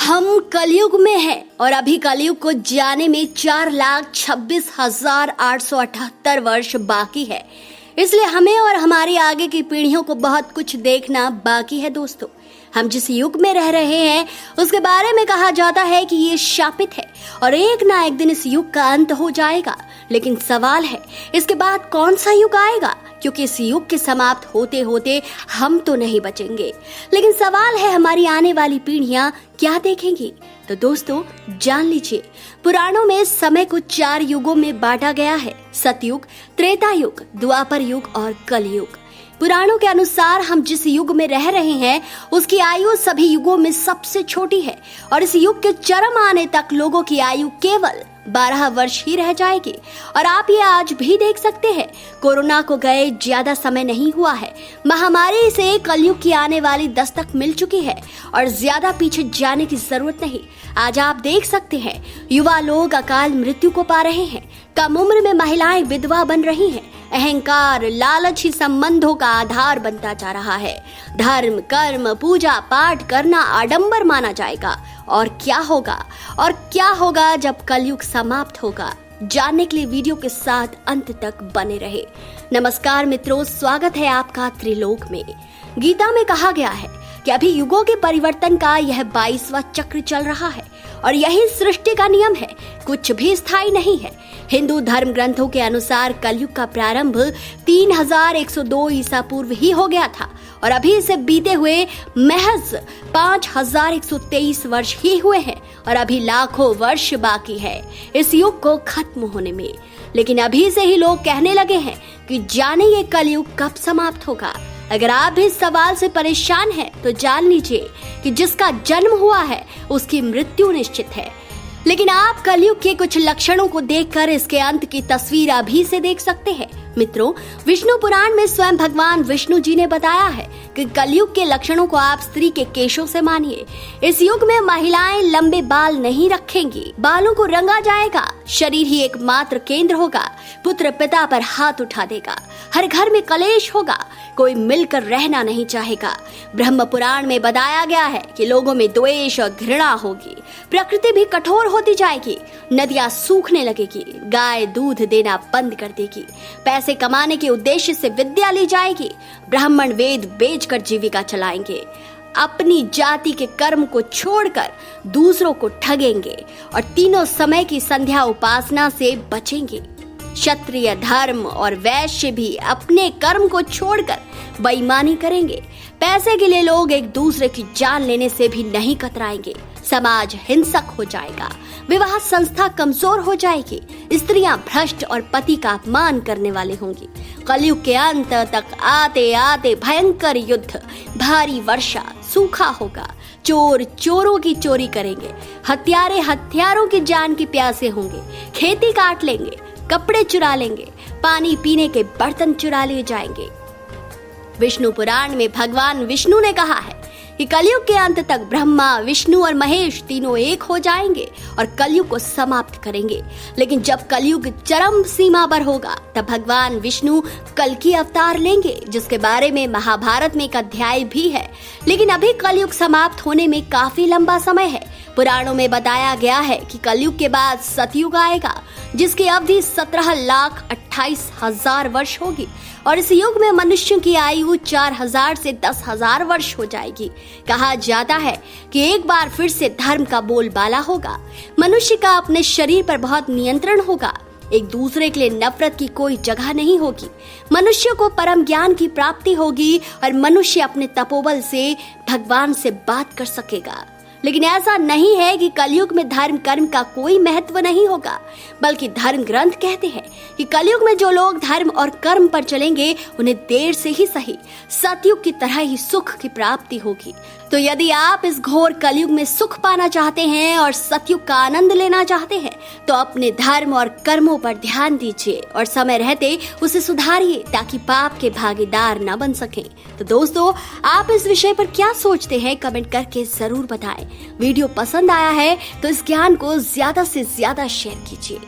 हम कलयुग में हैं और अभी कलयुग को जाने में 4,26,878 वर्ष बाकी है। इसलिए हमें और हमारी आगे की पीढ़ियों को बहुत कुछ देखना बाकी है। दोस्तों, हम जिस युग में रह रहे हैं उसके बारे में कहा जाता है कि ये शापित है और एक ना एक दिन इस युग का अंत हो जाएगा। लेकिन सवाल है, इसके बाद कौन सा युग आएगा? क्योंकि इस युग के समाप्त होते होते हम तो नहीं बचेंगे, लेकिन सवाल है हमारी आने वाली पीढ़ियां क्या देखेंगी। तो दोस्तों, जान लीजिए, पुराणों में समय को 4 युगों में बांटा गया है: सतयुग, त्रेता युग, द्वापर युग और कलयुग। पुराणों के अनुसार हम जिस युग में रह रहे हैं उसकी आयु सभी युगों में सबसे छोटी है और इस युग के चरम आने तक लोगों की आयु केवल 12 वर्ष ही रह जाएगी। और आप ये आज भी देख सकते हैं, कोरोना को गए ज्यादा समय नहीं हुआ है। महामारी से कलयुग की आने वाली दस्तक मिल चुकी है और ज्यादा पीछे जाने की जरूरत नहीं। आज आप देख सकते हैं, युवा लोग अकाल मृत्यु को पा रहे हैं, कम उम्र में महिलाएं विधवा बन रही हैं। अहंकार, लालच ही संबंधों का आधार बनता जा रहा है। धर्म, कर्म, पूजा पाठ करना आडंबर माना जाएगा। और क्या होगा जब कलयुग समाप्त होगा? जानने के लिए वीडियो के साथ अंत तक बने रहे। नमस्कार मित्रों, स्वागत है आपका त्रिलोक में। गीता में कहा गया है कि अभी युगों के परिवर्तन का यह 22वां चक्र चल रहा है और यही सृष्टि का नियम है, कुछ भी स्थायी नहीं है। हिंदू धर्म ग्रंथों के अनुसार कलयुग का प्रारंभ 3102 ईसा पूर्व ही हो गया था और अभी इसे बीते हुए महज 5123 वर्ष ही हुए हैं और अभी लाखों वर्ष बाकी है इस युग को खत्म होने में। लेकिन अभी से ही लोग कहने लगे हैं कि जाने ये कलयुग कब समाप्त होगा। अगर आप भी इस सवाल से परेशान हैं तो जान लीजिए कि जिसका जन्म हुआ है उसकी मृत्यु निश्चित है। लेकिन आप कलयुग के कुछ लक्षणों को देखकर इसके अंत की तस्वीर अभी से देख सकते हैं। मित्रों, विष्णु पुराण में स्वयं भगवान विष्णु जी ने बताया है कि कलयुग के लक्षणों को आप स्त्री के केशों से मानिए। इस युग में महिलाएं लंबे बाल नहीं रखेंगी, बालों को रंगा जाएगा, शरीर ही एकमात्र केंद्र होगा, पुत्र पिता पर हाथ उठा देगा, हर घर में कलेश होगा, कोई मिलकर रहना नहीं चाहेगा। ब्रह्म पुराण में बताया गया है कि लोगों में द्वेष और घृणा होगी, प्रकृति भी कठोर होती जाएगी, नदियां सूखने लगेगी, गाय दूध देना बंद कर देगी, पैसे कमाने के उद्देश्य से विद्या ली जाएगी, ब्राह्मण वेद बेचकर जीविका चलाएंगे, अपनी जाति के कर्म को छोड़कर दूसरों को ठगेंगे और तीनों समय की संध्या उपासना से बचेंगे। क्षत्रिय, धर्म और वैश्य भी अपने कर्म को छोड़कर बेईमानी करेंगे। पैसे के लिए लोग एक दूसरे की जान लेने से भी नहीं कतराएंगे। समाज हिंसक हो जाएगा, विवाह संस्था कमजोर हो जाएगी, स्त्रियां भ्रष्ट और पति का अपमान करने वाले होंगी। कलयुग के अंत तक आते आते भयंकर युद्ध, भारी वर्षा, सूखा होगा, चोर चोरों की चोरी करेंगे, हत्यारे हत्यारों की जान की प्यासे होंगे, खेती काट लेंगे, कपड़े चुरा लेंगे, पानी पीने के बर्तन चुरा लिए जाएंगे। विष्णु पुराण में भगवान विष्णु ने कहा है कि कलयुग के अंत तक ब्रह्मा, विष्णु और महेश तीनों एक हो जाएंगे और कलयुग को समाप्त करेंगे। लेकिन जब कलयुग चरम सीमा पर होगा तब भगवान विष्णु कल्कि अवतार लेंगे, जिसके बारे में महाभारत में एक अध्याय भी है। लेकिन अभी कलयुग समाप्त होने में काफी लंबा समय है। पुराणों में बताया गया है कि कलयुग के बाद सतयुग आएगा, जिसकी अवधि 17,28,000 वर्ष होगी और इस युग में मनुष्यों की आयु 4,000 से 10,000 वर्ष हो जाएगी। कहा जाता है कि एक बार फिर से धर्म का बोलबाला होगा, मनुष्य का अपने शरीर पर बहुत नियंत्रण होगा, एक दूसरे के लिए नफरत की कोई जगह नहीं होगी, मनुष्य को परम ज्ञान की प्राप्ति होगी और मनुष्य अपने तपोबल से भगवान से बात कर सकेगा। लेकिन ऐसा नहीं है कि कलयुग में धर्म कर्म का कोई महत्व नहीं होगा, बल्कि धर्म ग्रंथ कहते हैं कि कलयुग में जो लोग धर्म और कर्म पर चलेंगे उन्हें देर से ही सही सतयुग की तरह ही सुख की प्राप्ति होगी। तो यदि आप इस घोर कलयुग में सुख पाना चाहते हैं और सतयुग का आनंद लेना चाहते हैं तो अपने धर्म और कर्मों पर ध्यान दीजिए और समय रहते उसे सुधारिए ताकि पाप के भागीदार न बन सकें। तो दोस्तों, आप इस विषय पर क्या सोचते हैं? कमेंट करके जरूर बताएं। वीडियो पसंद आया है तो इस ज्ञान को ज्यादा से ज्यादा शेयर कीजिए।